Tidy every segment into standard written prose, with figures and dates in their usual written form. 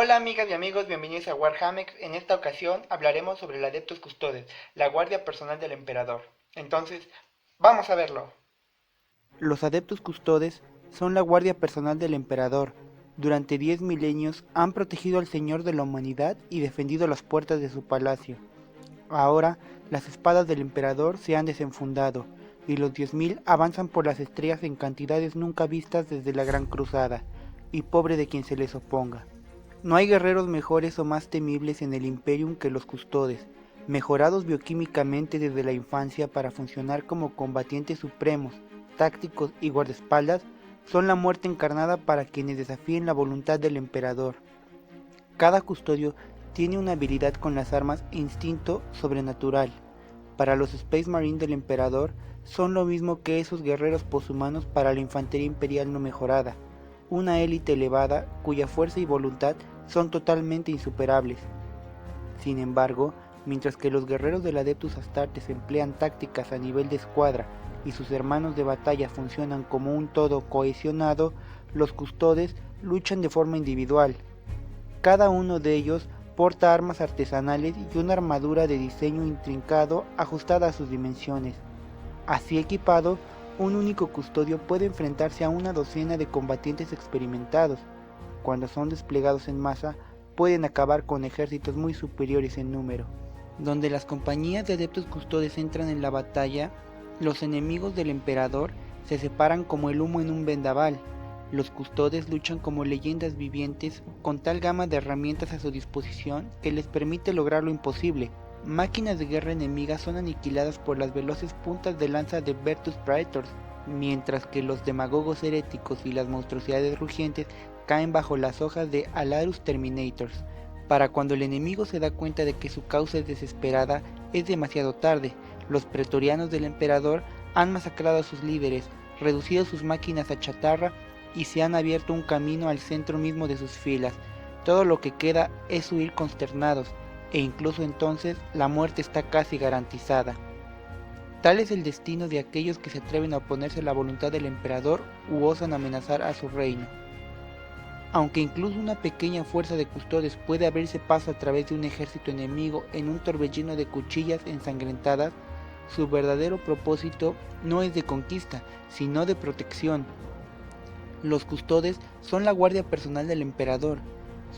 Hola amigas y amigos, bienvenidos a Warhammer. En esta ocasión hablaremos sobre el Adeptus Custodes, la guardia personal del emperador. Entonces, vamos a verlo. Los Adeptus Custodes son la guardia personal del emperador. Durante 10 milenios han protegido al Señor de la Humanidad y defendido las puertas de su palacio. Ahora, las espadas del emperador se han desenfundado, y los 10.000 avanzan por las estrellas en cantidades nunca vistas desde la Gran Cruzada, y pobre de quien se les oponga. No hay guerreros mejores o más temibles en el Imperium que los Custodes, mejorados bioquímicamente desde la infancia para funcionar como combatientes supremos, tácticos y guardaespaldas, son la muerte encarnada para quienes desafíen la voluntad del emperador. Cada custodio tiene una habilidad con las armas e instinto sobrenatural. Para los Space Marine del emperador son lo mismo que esos guerreros poshumanos para la infantería imperial no mejorada, una élite elevada cuya fuerza y voluntad son totalmente insuperables. Sin embargo, mientras que los guerreros del Adeptus Astartes emplean tácticas a nivel de escuadra y sus hermanos de batalla funcionan como un todo cohesionado, los custodes luchan de forma individual. Cada uno de ellos porta armas artesanales y una armadura de diseño intrincado ajustada a sus dimensiones. Así equipado, un único custodio puede enfrentarse a una docena de combatientes experimentados. Cuando son desplegados en masa, pueden acabar con ejércitos muy superiores en número. Donde las compañías de adeptos custodes entran en la batalla, los enemigos del emperador se separan como el humo en un vendaval. Los custodes luchan como leyendas vivientes con tal gama de herramientas a su disposición que les permite lograr lo imposible. Máquinas de guerra enemigas son aniquiladas por las veloces puntas de lanza de Vertus Praetors, mientras que los demagogos heréticos y las monstruosidades rugientes caen bajo las hojas de Alarus Terminators. Para cuando el enemigo se da cuenta de que su causa es desesperada, es demasiado tarde. Los pretorianos del emperador han masacrado a sus líderes, reducido sus máquinas a chatarra y se han abierto un camino al centro mismo de sus filas. Todo lo que queda es huir consternados, e incluso entonces la muerte está casi garantizada. Tal es el destino de aquellos que se atreven a oponerse a la voluntad del emperador u osan amenazar a su reino. Aunque incluso una pequeña fuerza de custodes puede abrirse paso a través de un ejército enemigo en un torbellino de cuchillas ensangrentadas, su verdadero propósito no es de conquista, sino de protección. Los custodes son la guardia personal del emperador,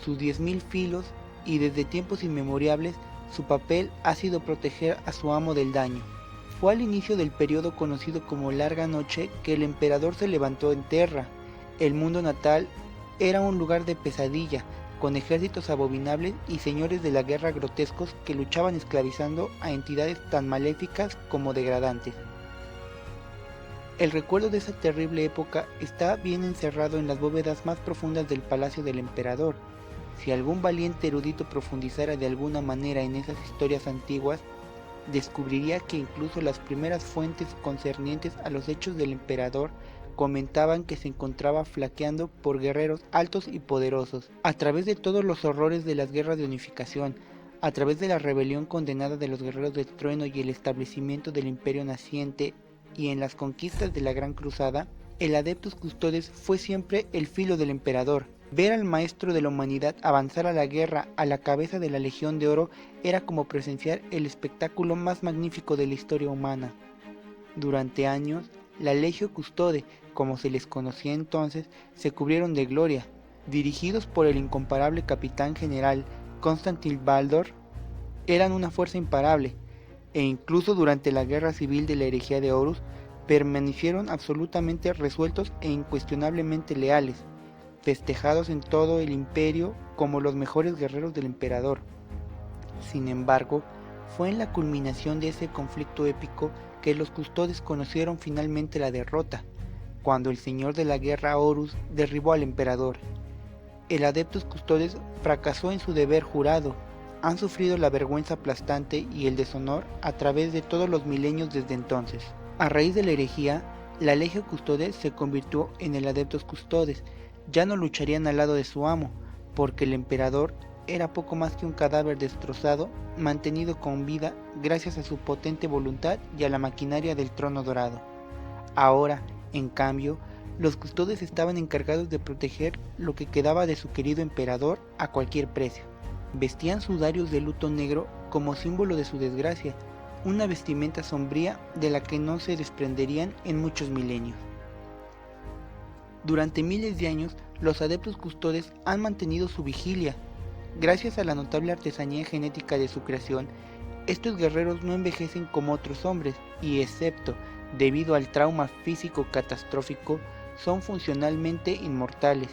sus 10.000 filos, y desde tiempos inmemorables su papel ha sido proteger a su amo del daño. Fue al inicio del periodo conocido como Larga Noche que el emperador se levantó en Terra. El mundo natal era un lugar de pesadilla, con ejércitos abominables y señores de la guerra grotescos que luchaban esclavizando a entidades tan maléficas como degradantes. El recuerdo de esa terrible época está bien encerrado en las bóvedas más profundas del palacio del emperador. Si algún valiente erudito profundizara de alguna manera en esas historias antiguas, descubriría que incluso las primeras fuentes concernientes a los hechos del emperador comentaban que se encontraba flaqueando por guerreros altos y poderosos. A través de todos los horrores de las guerras de unificación, a través de la rebelión condenada de los guerreros del trueno y el establecimiento del imperio naciente, y en las conquistas de la Gran Cruzada, el Adeptus Custodes fue siempre el filo del emperador. Ver al maestro de la humanidad avanzar a la guerra a la cabeza de la Legión de Oro era como presenciar el espectáculo más magnífico de la historia humana. Durante años, la Legio Custode, como se les conocía entonces, se cubrieron de gloria. Dirigidos por el incomparable capitán general Constantin Baldor, eran una fuerza imparable, e incluso durante la guerra civil de la herejía de Horus, permanecieron absolutamente resueltos e incuestionablemente leales, festejados en todo el imperio como los mejores guerreros del emperador. Sin embargo, fue en la culminación de ese conflicto épico que los custodes conocieron finalmente la derrota, cuando el señor de la guerra Horus derribó al emperador. El Adeptus Custodes fracasó en su deber jurado. Han sufrido la vergüenza aplastante y el deshonor a través de todos los milenios desde entonces. A raíz de la herejía, la Legio Custodes se convirtió en el Adeptus Custodes. Ya no lucharían al lado de su amo, porque el emperador era poco más que un cadáver destrozado, mantenido con vida gracias a su potente voluntad y a la maquinaria del trono dorado. Ahora, en cambio, Los custodes estaban encargados de proteger lo que quedaba de su querido emperador a cualquier precio. Vestían sudarios de luto negro como símbolo de su desgracia, una vestimenta sombría de la que no se desprenderían en muchos milenios. Durante miles de años, los adeptos custodes han mantenido su vigilia. Gracias a la notable artesanía genética de su creación, estos guerreros no envejecen como otros hombres y, excepto debido al trauma físico catastrófico, son funcionalmente inmortales.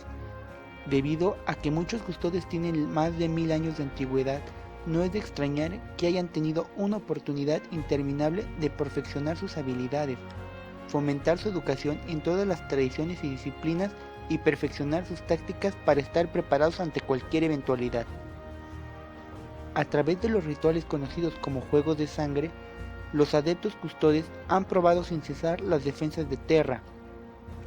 Debido a que muchos custodes tienen más de 1000 años de antigüedad, no es de extrañar que hayan tenido una oportunidad interminable de perfeccionar sus habilidades, fomentar su educación en todas las tradiciones y disciplinas y perfeccionar sus tácticas para estar preparados ante cualquier eventualidad. A través de los rituales conocidos como juegos de sangre, los adeptos custodes han probado sin cesar las defensas de Terra,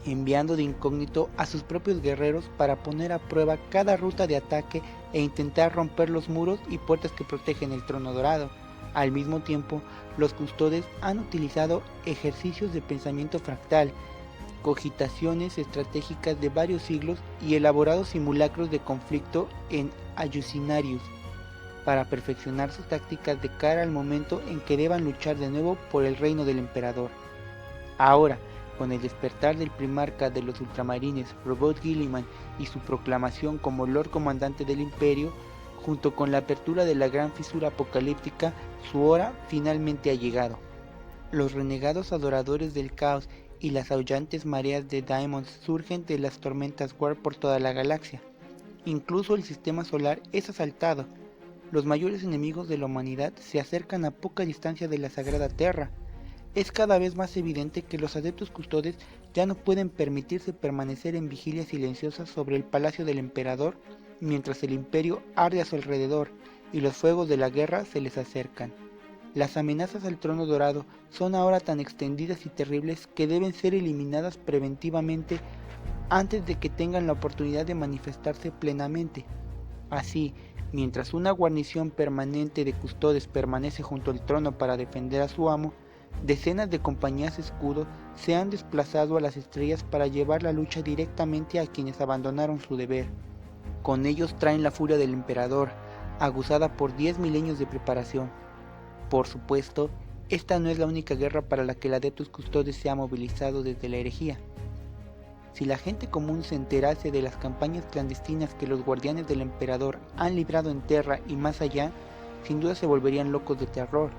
enviando de incógnito a sus propios guerreros para poner a prueba cada ruta de ataque e intentar romper los muros y puertas que protegen el trono dorado. Al mismo tiempo, los custodes han utilizado ejercicios de pensamiento fractal, cogitaciones estratégicas de varios siglos y elaborados simulacros de conflicto en Alucinarius para perfeccionar sus tácticas de cara al momento en que deban luchar de nuevo por el reino del emperador. Ahora, con el despertar del primarca de los ultramarines, Robert Guilliman, y su proclamación como Lord Comandante del Imperio, junto con la apertura de la gran fisura apocalíptica, su hora finalmente ha llegado. Los renegados adoradores del caos y las aullantes mareas de Daemons surgen de las tormentas War por toda la galaxia. Incluso el sistema solar es asaltado. Los mayores enemigos de la humanidad se acercan a poca distancia de la sagrada Terra. Es cada vez más evidente que los adeptos custodes ya no pueden permitirse permanecer en vigilia silenciosa sobre el palacio del emperador mientras el imperio arde a su alrededor y los fuegos de la guerra se les acercan. Las amenazas al trono dorado son ahora tan extendidas y terribles que deben ser eliminadas preventivamente antes de que tengan la oportunidad de manifestarse plenamente. Así, mientras una guarnición permanente de custodes permanece junto al trono para defender a su amo, decenas de compañías escudo se han desplazado a las estrellas para llevar la lucha directamente a quienes abandonaron su deber. Con ellos traen la furia del emperador, aguzada por 10 milenios de preparación. Por supuesto, esta no es la única guerra para la que el Adeptus Custodes se ha movilizado desde la herejía. Si la gente común se enterase de las campañas clandestinas que los guardianes del emperador han librado en Terra y más allá, sin duda se volverían locos de terror.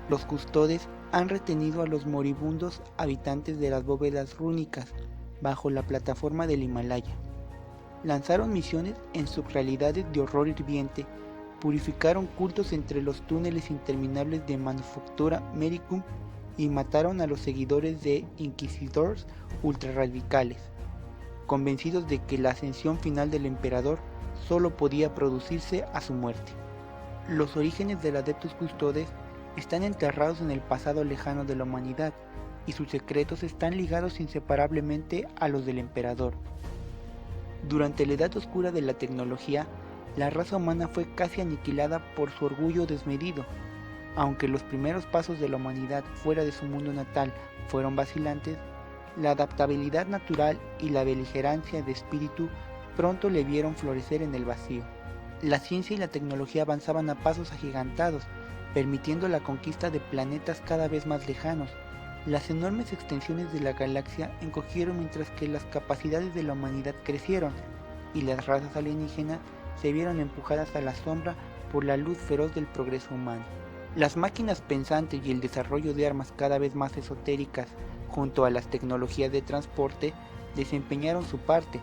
Los custodes han retenido a los moribundos habitantes de las bóvedas rúnicas bajo la plataforma del Himalaya. Lanzaron misiones en subrealidades de horror hirviente, purificaron cultos entre los túneles interminables de Manufactura Mericum y mataron a los seguidores de Inquisidors ultrarradicales, convencidos de que la ascensión final del emperador solo podía producirse a su muerte. Los orígenes del Adeptus Custodes están enterrados en el pasado lejano de la humanidad y sus secretos están ligados inseparablemente a los del emperador. Durante la edad oscura de la tecnología, la raza humana fue casi aniquilada por su orgullo desmedido. Aunque los primeros pasos de la humanidad fuera de su mundo natal fueron vacilantes, la adaptabilidad natural y la beligerancia de espíritu pronto le vieron florecer en el vacío. La ciencia y la tecnología avanzaban a pasos agigantados, permitiendo la conquista de planetas cada vez más lejanos. Las enormes extensiones de la galaxia encogieron mientras que las capacidades de la humanidad crecieron, y las razas alienígenas se vieron empujadas a la sombra por la luz feroz del progreso humano. Las máquinas pensantes y el desarrollo de armas cada vez más esotéricas, junto a las tecnologías de transporte, desempeñaron su parte,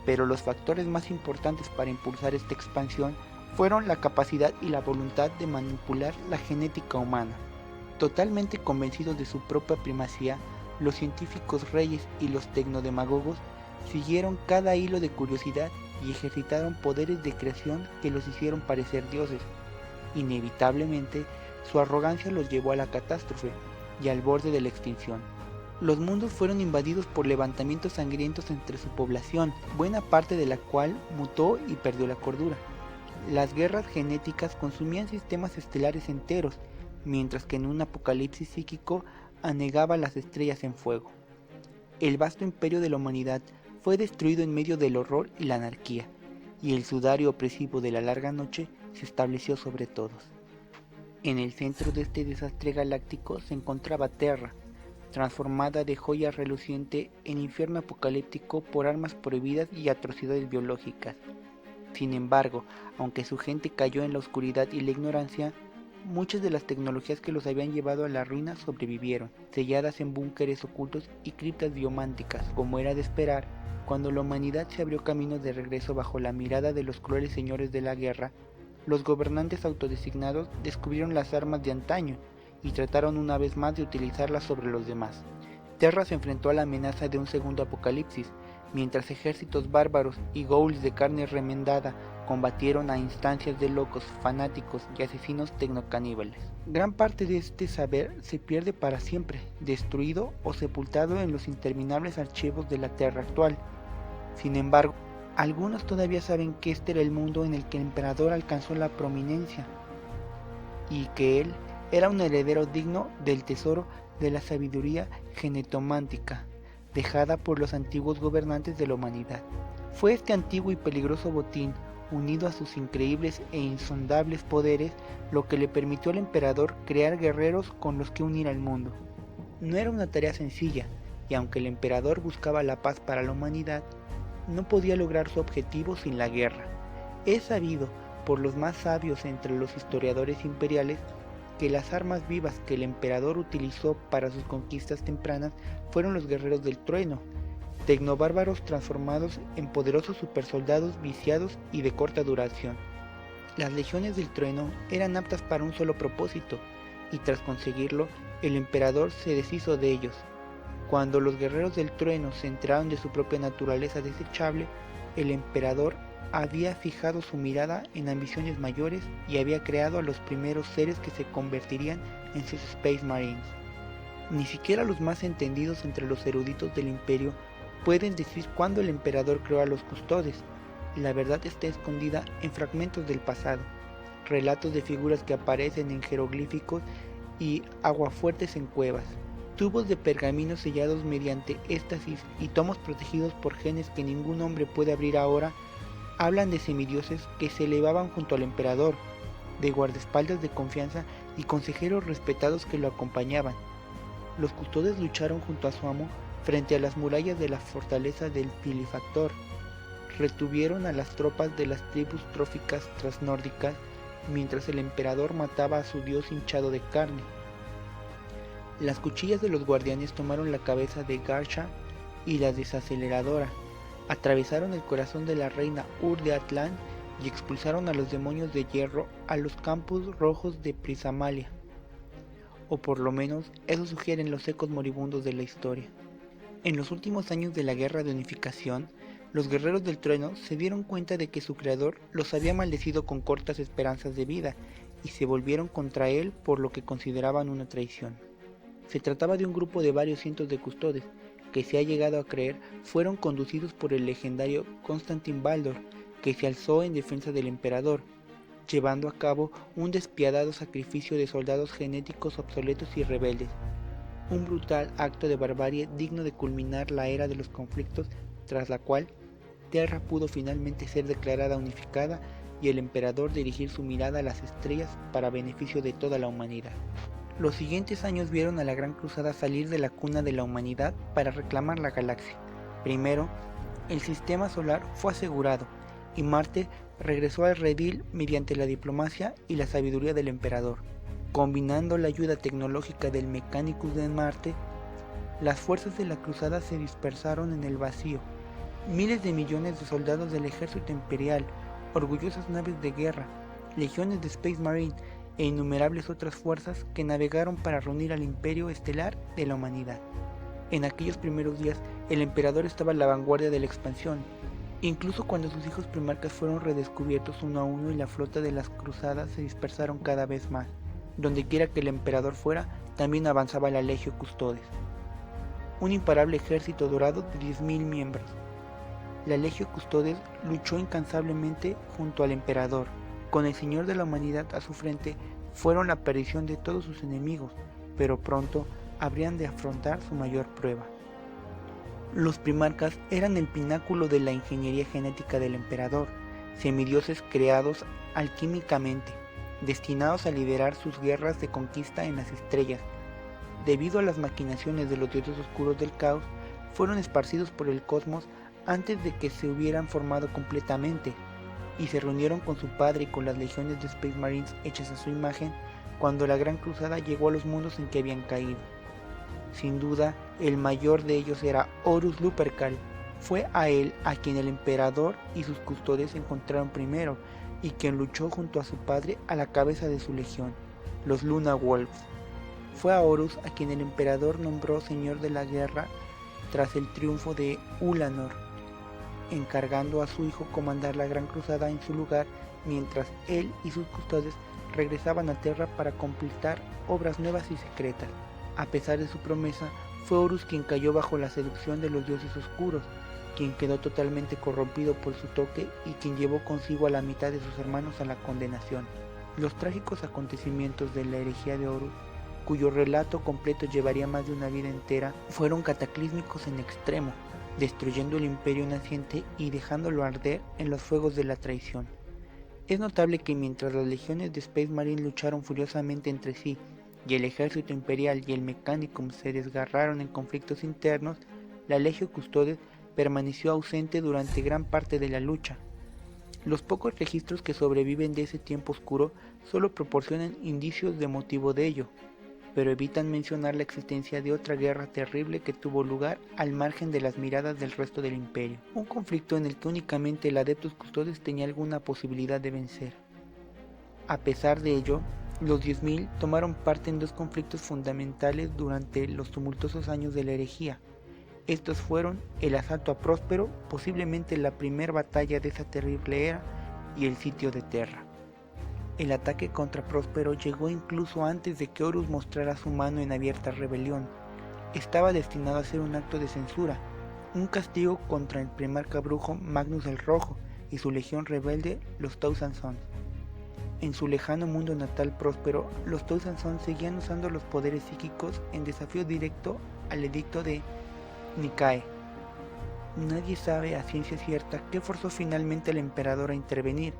pero los factores más importantes para impulsar esta expansión fueron la capacidad y la voluntad de manipular la genética humana. Totalmente convencidos de su propia primacía, los científicos reyes y los tecnodemagogos siguieron cada hilo de curiosidad y ejercitaron poderes de creación que los hicieron parecer dioses. Inevitablemente, su arrogancia los llevó a la catástrofe y al borde de la extinción. Los mundos fueron invadidos por levantamientos sangrientos entre su población, buena parte de la cual mutó y perdió la cordura. Las guerras genéticas consumían sistemas estelares enteros, mientras que en un apocalipsis psíquico anegaba las estrellas en fuego. el vasto imperio de la humanidad fue destruido en medio del horror y la anarquía, y el sudario opresivo de la larga noche se estableció sobre todos. En el centro de este desastre galáctico se encontraba Terra, transformada de joya reluciente en infierno apocalíptico por armas prohibidas y atrocidades biológicas. Sin embargo, aunque su gente cayó en la oscuridad y la ignorancia, muchas de las tecnologías que los habían llevado a la ruina sobrevivieron, selladas en búnkeres ocultos y criptas biománticas, como era de esperar. Cuando la humanidad se abrió camino de regreso bajo la mirada de los crueles señores de la guerra, los gobernantes autodesignados descubrieron las armas de antaño y trataron una vez más de utilizarlas sobre los demás. Terra se enfrentó a la amenaza de un segundo apocalipsis, mientras ejércitos bárbaros y ghouls de carne remendada combatieron a instancias de locos, fanáticos y asesinos tecnocaníbales. Gran parte de este saber se pierde para siempre, destruido o sepultado en los interminables archivos de la Terra actual. Sin embargo, algunos todavía saben que este era el mundo en el que el emperador alcanzó la prominencia y que él era un heredero digno del tesoro de la sabiduría genetomántica dejada por los antiguos gobernantes de la humanidad. Fue este antiguo y peligroso botín, unido a sus increíbles e insondables poderes, lo que le permitió al emperador crear guerreros con los que unir al mundo. No era una tarea sencilla, y aunque el emperador buscaba la paz para la humanidad, no podía lograr su objetivo sin la guerra. Es sabido por los más sabios entre los historiadores imperiales que las armas vivas que el emperador utilizó para sus conquistas tempranas fueron los guerreros del trueno, tecnobárbaros transformados en poderosos supersoldados viciados y de corta duración. Las legiones del trueno eran aptas para un solo propósito, y tras conseguirlo, el emperador se deshizo de ellos. Cuando los guerreros del trueno se enteraron de su propia naturaleza desechable, el emperador había fijado su mirada en ambiciones mayores y había creado a los primeros seres que se convertirían en sus Space Marines. Ni siquiera los más entendidos entre los eruditos del imperio pueden decir cuándo el emperador creó a los custodes. La verdad está escondida en fragmentos del pasado, relatos de figuras que aparecen en jeroglíficos y aguafuertes en cuevas, tubos de pergaminos sellados mediante éxtasis y tomos protegidos por genes que ningún hombre puede abrir ahora. Hablan de semidioses que se elevaban junto al emperador, de guardaespaldas de confianza y consejeros respetados que lo acompañaban. Los custodes lucharon junto a su amo frente a las murallas de la fortaleza del Filifactor. Retuvieron a las tropas de las tribus tróficas transnórdicas mientras el emperador mataba a su dios hinchado de carne. Las cuchillas de los guardianes tomaron la cabeza de Garsha y la desaceleradora. Atravesaron el corazón de la reina Ur de Atlán y expulsaron a los demonios de hierro a los campos rojos de Prisamalia. O por lo menos eso sugieren los ecos moribundos de la historia. En los últimos años de la Guerra de Unificación, los guerreros del trueno se dieron cuenta de que su creador los había maldecido con cortas esperanzas de vida y se volvieron contra él por lo que consideraban una traición. Se trataba de un grupo de varios cientos de custodes, que se ha llegado a creer fueron conducidos por el legendario Constantin Baldor, que se alzó en defensa del emperador, llevando a cabo un despiadado sacrificio de soldados genéticos obsoletos y rebeldes, un brutal acto de barbarie digno de culminar la era de los conflictos, tras la cual Terra pudo finalmente ser declarada unificada y el emperador dirigir su mirada a las estrellas para beneficio de toda la humanidad. Los siguientes años vieron a la Gran Cruzada salir de la cuna de la humanidad para reclamar la galaxia. Primero, el sistema solar fue asegurado y Marte regresó al redil mediante la diplomacia y la sabiduría del emperador. Combinando la ayuda tecnológica del Mechanicus de Marte, las fuerzas de la cruzada se dispersaron en el vacío. Miles de millones de soldados del ejército imperial, orgullosas naves de guerra, legiones de Space Marine e innumerables otras fuerzas que navegaron para reunir al imperio estelar de la humanidad. En aquellos primeros días, el emperador estaba a la vanguardia de la expansión, incluso cuando sus hijos primarcas fueron redescubiertos uno a uno y la flota de las cruzadas se dispersaron cada vez más. Donde quiera que el emperador fuera, también avanzaba la Legio Custodes, un imparable ejército dorado de 10.000 miembros. La Legio Custodes luchó incansablemente junto al emperador. Con el Señor de la Humanidad a su frente, fueron la perdición de todos sus enemigos, pero pronto habrían de afrontar su mayor prueba. Los primarcas eran el pináculo de la ingeniería genética del emperador, semidioses creados alquímicamente, destinados a liderar sus guerras de conquista en las estrellas. Debido a las maquinaciones de los dioses oscuros del caos, fueron esparcidos por el cosmos antes de que se hubieran formado completamente, y se reunieron con su padre y con las legiones de Space Marines hechas a su imagen cuando la Gran Cruzada llegó a los mundos en que habían caído. Sin duda, el mayor de ellos era Horus Lupercal. Fue a él a quien el emperador y sus custodes encontraron primero, y quien luchó junto a su padre a la cabeza de su legión, los Luna Wolves. Fue a Horus a quien el emperador nombró señor de la guerra tras el triunfo de Ulanor, encargando a su hijo comandar la Gran Cruzada en su lugar, mientras él y sus custodes regresaban a Terra para completar obras nuevas y secretas. A pesar de su promesa, fue Horus quien cayó bajo la seducción de los dioses oscuros, quien quedó totalmente corrompido por su toque y quien llevó consigo a la mitad de sus hermanos a la condenación. Los trágicos acontecimientos de la herejía de Horus, cuyo relato completo llevaría más de una vida entera, fueron cataclísmicos en extremo, destruyendo el imperio naciente y dejándolo arder en los fuegos de la traición. Es notable que mientras las legiones de Space Marine lucharon furiosamente entre sí, y el ejército imperial y el Mechanicum se desgarraron en conflictos internos, la Legio Custodes permaneció ausente durante gran parte de la lucha. Los pocos registros que sobreviven de ese tiempo oscuro solo proporcionan indicios de motivo de ello, pero evitan mencionar la existencia de otra guerra terrible que tuvo lugar al margen de las miradas del resto del imperio, un conflicto en el que únicamente el Adeptus Custodes tenía alguna posibilidad de vencer. A pesar de ello, los 10.000 tomaron parte en dos conflictos fundamentales durante los tumultuosos años de la herejía. Estos fueron el asalto a Próspero, posiblemente la primera batalla de esa terrible era, y el sitio de Terra. El ataque contra Próspero llegó incluso antes de que Horus mostrara su mano en abierta rebelión. Estaba destinado a ser un acto de censura, un castigo contra el primarca brujo Magnus el Rojo y su legión rebelde, los Thousand Sons. En su lejano mundo natal próspero, los Thousand Sons seguían usando los poderes psíquicos en desafío directo al edicto de Nikae. Nadie sabe a ciencia cierta qué forzó finalmente al emperador a intervenir,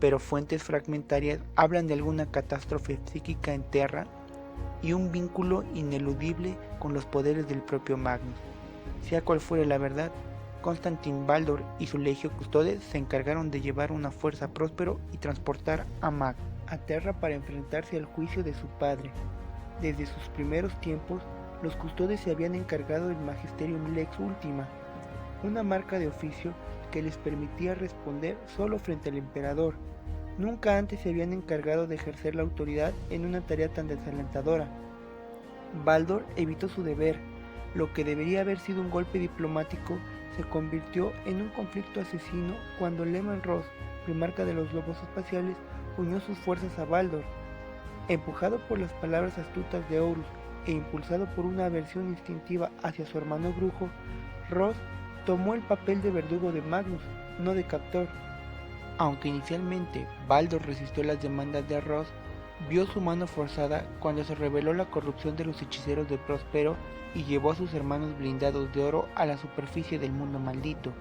pero fuentes fragmentarias hablan de alguna catástrofe psíquica en Terra y un vínculo ineludible con los poderes del propio Magnus. Sea cual fuere la verdad, Constantin Baldor y su Legio Custodes se encargaron de llevar una fuerza próspero y transportar a Magnus a Terra para enfrentarse al juicio de su padre. Desde sus primeros tiempos, los Custodes se habían encargado del Magisterium Lex Ultima, una marca de oficio que les permitía responder solo frente al emperador. Nunca antes se habían encargado de ejercer la autoridad en una tarea tan desalentadora. Baldor evitó su deber. Lo que debería haber sido un golpe diplomático se convirtió en un conflicto asesino cuando Leman Russ, primarca de los lobos espaciales, unió sus fuerzas a Baldor. Empujado por las palabras astutas de Horus e impulsado por una aversión instintiva hacia su hermano brujo, Russ tomó el papel de verdugo de Magnus, no de captor. Aunque inicialmente Baldor resistió las demandas de Russ, vio su mano forzada cuando se reveló la corrupción de los hechiceros de Próspero y llevó a sus hermanos blindados de oro a la superficie del mundo maldito.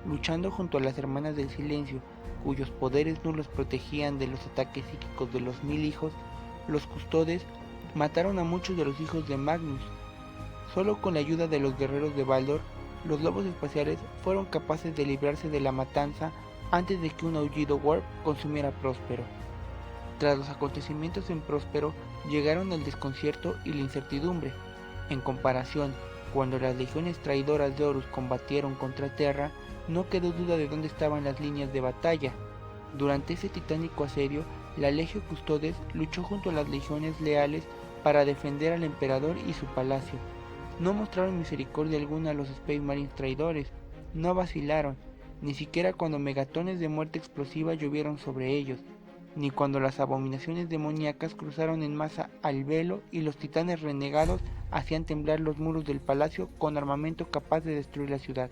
Luchando junto a las hermanas del silencio, cuyos poderes nulos protegían de los ataques psíquicos de los 1000 hijos, los Custodes mataron a muchos de los hijos de Magnus. Solo con la ayuda de los guerreros de Baldor, los lobos espaciales fueron capaces de librarse de la matanza antes de que un aullido Warp consumiera Próspero. Tras los acontecimientos en Próspero, llegaron el desconcierto y la incertidumbre. En comparación, cuando las legiones traidoras de Horus combatieron contra Terra, no quedó duda de dónde estaban las líneas de batalla. Durante ese titánico asedio, la Legio Custodes luchó junto a las legiones leales para defender al emperador y su palacio. No mostraron misericordia alguna a los Space Marines traidores, no vacilaron, ni siquiera cuando megatones de muerte explosiva llovieron sobre ellos, ni cuando las abominaciones demoníacas cruzaron en masa al velo y los titanes renegados hacían temblar los muros del palacio con armamento capaz de destruir la ciudad.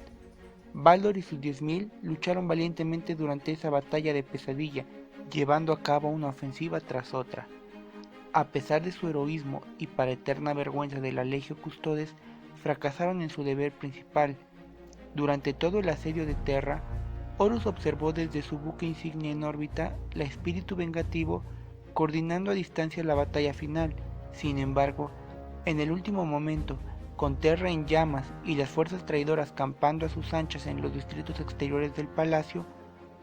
Baldor y sus 10.000 lucharon valientemente durante esa batalla de pesadilla, llevando a cabo una ofensiva tras otra. A pesar de su heroísmo y para eterna vergüenza de la Legio Custodes, fracasaron en su deber principal. Durante todo el asedio de Terra, Horus observó desde su buque insignia en órbita la espíritu vengativo coordinando a distancia la batalla final. Sin embargo, en el último momento, con Terra en llamas y las fuerzas traidoras campando a sus anchas en los distritos exteriores del palacio,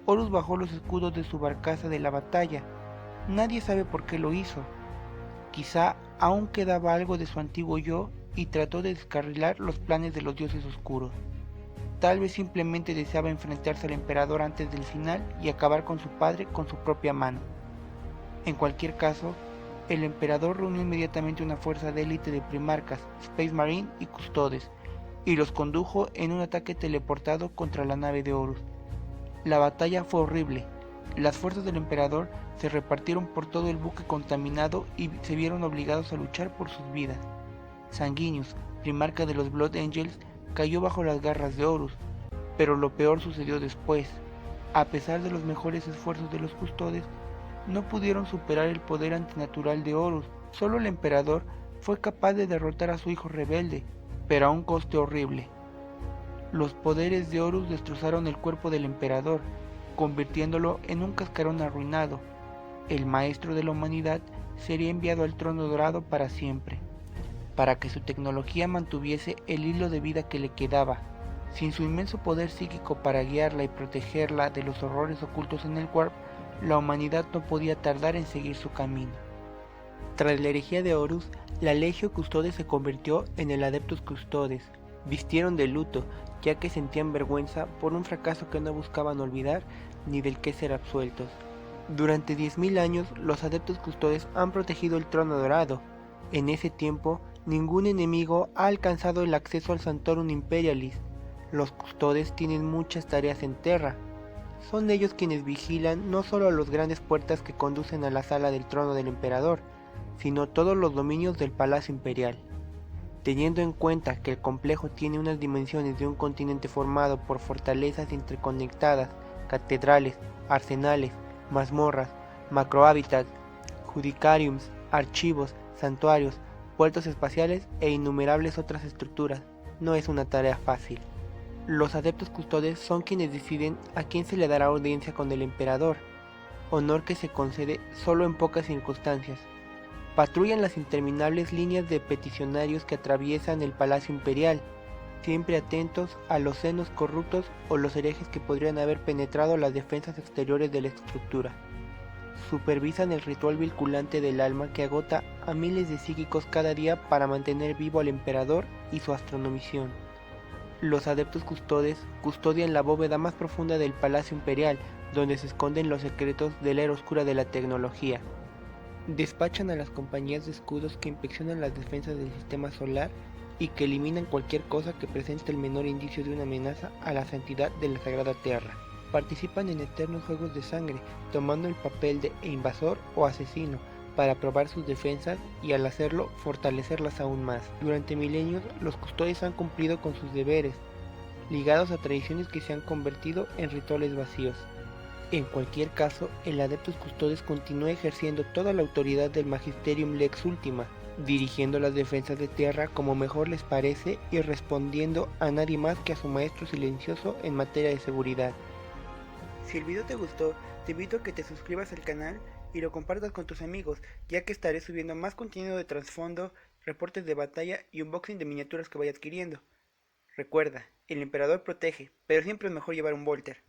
Horus bajó los escudos de su barcaza de la batalla. Nadie sabe por qué lo hizo. Quizá aún quedaba algo de su antiguo yo y trató de descarrilar los planes de los dioses oscuros. Tal vez simplemente deseaba enfrentarse al emperador antes del final y acabar con su padre con su propia mano. En cualquier caso, el emperador reunió inmediatamente una fuerza de élite de primarcas, Space Marine y Custodes, y los condujo en un ataque teleportado contra la nave de Horus. La batalla fue horrible. Las fuerzas del emperador se repartieron por todo el buque contaminado y se vieron obligados a luchar por sus vidas. Sanguinius, primarca de los Blood Angels, cayó bajo las garras de Horus, pero lo peor sucedió después. A pesar de los mejores esfuerzos de los Custodes, no pudieron superar el poder antinatural de Horus. Solo el emperador fue capaz de derrotar a su hijo rebelde, pero a un coste horrible. Los poderes de Horus destrozaron el cuerpo del emperador, convirtiéndolo en un cascarón arruinado. El maestro de la humanidad sería enviado al trono dorado para siempre, para que su tecnología mantuviese el hilo de vida que le quedaba. Sin su inmenso poder psíquico para guiarla y protegerla de los horrores ocultos en el Warp, la humanidad no podía tardar en seguir su camino. Tras la herejía de Horus, la Legio Custodes se convirtió en el Adeptus Custodes. Vistieron de luto, ya que sentían vergüenza por un fracaso que no buscaban olvidar ni del que ser absueltos. Durante 10.000 años, los Adeptus Custodes han protegido el trono dorado. En ese tiempo, ningún enemigo ha alcanzado el acceso al Sanctorum Imperialis. Los Custodes tienen muchas tareas en Terra. Son ellos quienes vigilan no solo las grandes puertas que conducen a la sala del trono del emperador, sino todos los dominios del Palacio Imperial. Teniendo en cuenta que el complejo tiene unas dimensiones de un continente formado por fortalezas interconectadas, catedrales, arsenales, mazmorras, macrohábitats, judicariums, archivos, santuarios, puertos espaciales e innumerables otras estructuras, no es una tarea fácil. Los Adeptus Custodes son quienes deciden a quién se le dará audiencia con el emperador, honor que se concede solo en pocas circunstancias. Patrullan las interminables líneas de peticionarios que atraviesan el Palacio Imperial, siempre atentos a los senos corruptos o los herejes que podrían haber penetrado las defensas exteriores de la estructura. Supervisan el ritual vinculante del alma que agota a miles de psíquicos cada día para mantener vivo al emperador y su astronomisión. Los Adeptus Custodes custodian la bóveda más profunda del Palacio Imperial, donde se esconden los secretos de la era oscura de la tecnología. Despachan a las compañías de escudos que inspeccionan las defensas del sistema solar y que eliminan cualquier cosa que presente el menor indicio de una amenaza a la santidad de la Sagrada Tierra. Participan en eternos juegos de sangre, tomando el papel de invasor o asesino, para probar sus defensas y al hacerlo fortalecerlas aún más. Durante milenios, los Custodes han cumplido con sus deberes, ligados a tradiciones que se han convertido en rituales vacíos. En cualquier caso, el Adeptus Custodes continúa ejerciendo toda la autoridad del Magisterium Lex Ultima, dirigiendo las defensas de Terra como mejor les parece y respondiendo a nadie más que a su maestro silencioso en materia de seguridad. Si el video te gustó, te invito a que te suscribas al canal y lo compartas con tus amigos, ya que estaré subiendo más contenido de trasfondo, reportes de batalla y unboxing de miniaturas que vaya adquiriendo. Recuerda, el emperador protege, pero siempre es mejor llevar un Volter.